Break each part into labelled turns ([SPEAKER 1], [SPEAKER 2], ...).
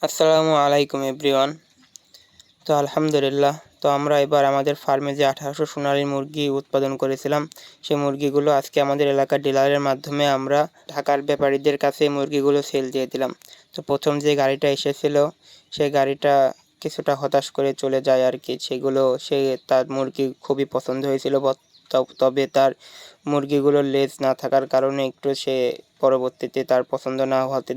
[SPEAKER 1] আসসালামু আলাইকুম এভরিওয়ান। তো আলহামদুলিল্লাহ, তো আমরা এবার আমাদের ফার্মে যে 1800 সোনালী মুরগি উৎপাদন করেছিলাম, সেই মুরগিগুলো আজকে আমাদের এলাকার ডিলারের মাধ্যমে আমরা ঢাকার ব্যাপারীদের কাছে মুরগিগুলো সেল দিয়ে দিলাম। তো প্রথম যে গাড়িটা এসেছিল, সেই গাড়িটা কিছুটা হতাশ করে চলে যায় আর কি। তার মুরগি খুবই পছন্দ হয়েছিল, তবে তার মুরগিগুলোর লেজ না থাকার কারণে সে পরবর্তীতে তার পছন্দ না হওয়াতে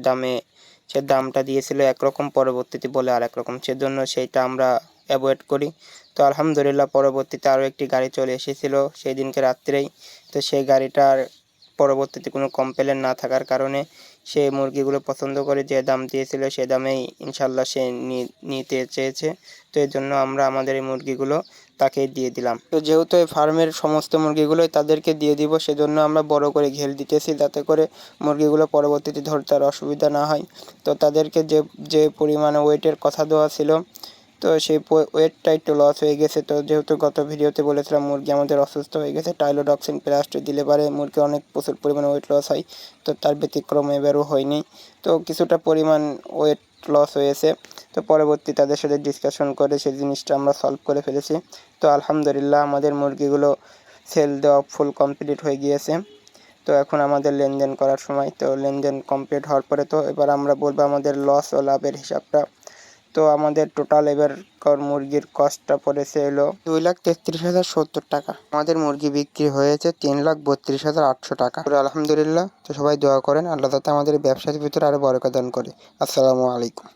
[SPEAKER 1] সে দামটা দিয়েছিল একরকম, পরবর্তীতে বলে আর একরকম, সেজন্য সেইটা আমরা অ্যাভয়েড করি। তো আলহামদুলিল্লাহ পরবর্তীতে আরও একটি গাড়ি চলে এসেছিল সেই দিনকে রাত্রেই। তো সেই গাড়িটার পরবর্তীতে কোনো কমপ্লেন না থাকার কারণে সে মুরগিগুলো পছন্দ করে যে দাম দিয়েছিল সে দামেই ইনশাল্লাহ সে নিতে চেয়েছে। তো এর জন্য আমরা আমাদের এই মুরগিগুলো তাকে দিয়ে দিলাম। তো যেহেতু এই ফার্মের সমস্ত মুরগিগুলোই তাদেরকে দিয়ে দিব, সেজন্য আমরা বড় করে ঘের দিতেছি, যাতে করে মুরগিগুলো পরবর্তীতে ধরতে আর অসুবিধা না হয়। তো তাদেরকে যে যে পরিমাণে ওয়েটের কথা দেওয়া ছিল, তো সেই ওয়েটটা একটু লস হয়ে গেছে। তো যেহেতু গত ভিডিওতে বলেছিলাম মুরগি আমাদের অসুস্থ হয়ে গেছে, টাইলোডক্সিন প্লাস্ট দিলে পারে মুরগি প্রচুর পরিমাণে ওয়েট লস হয়। তো তার ব্যতিক্রম এবারও হয়নি। তো কিছুটা পরিমাণ ওয়েট লস হয়েছে। তো পরবর্তী তাদের সাথে ডিসকাশন করে সেই জিনিসটা আমরা সলভ করে ফেলেছি। তো আলহামদুলিল্লাহ আমাদের মুরগিগুলো সেল দেওয়া ফুল কমপ্লিট হয়ে গিয়েছে। তো এখন আমাদের লেনদেন করার সময়। তো লেনদেন কমপ্লিট হওয়ার পরে তো এবার আমরা বলবো আমাদের লস ও লাভের হিসাবটা। তো আমাদের টোটাল এবারকার মুরগির কস্টটা পড়েছে হলো 2,33,070 টাকা। আমাদের মুরগি বিক্রি হয়েছে 3,32,800 টাকা। আলহামদুলিল্লাহ। তো সবাই দোয়া করেন আল্লাহ যাতে আমাদের ব্যবসার ভিতরে আরও বরকত দান করে। আসসালামু আলাইকুম।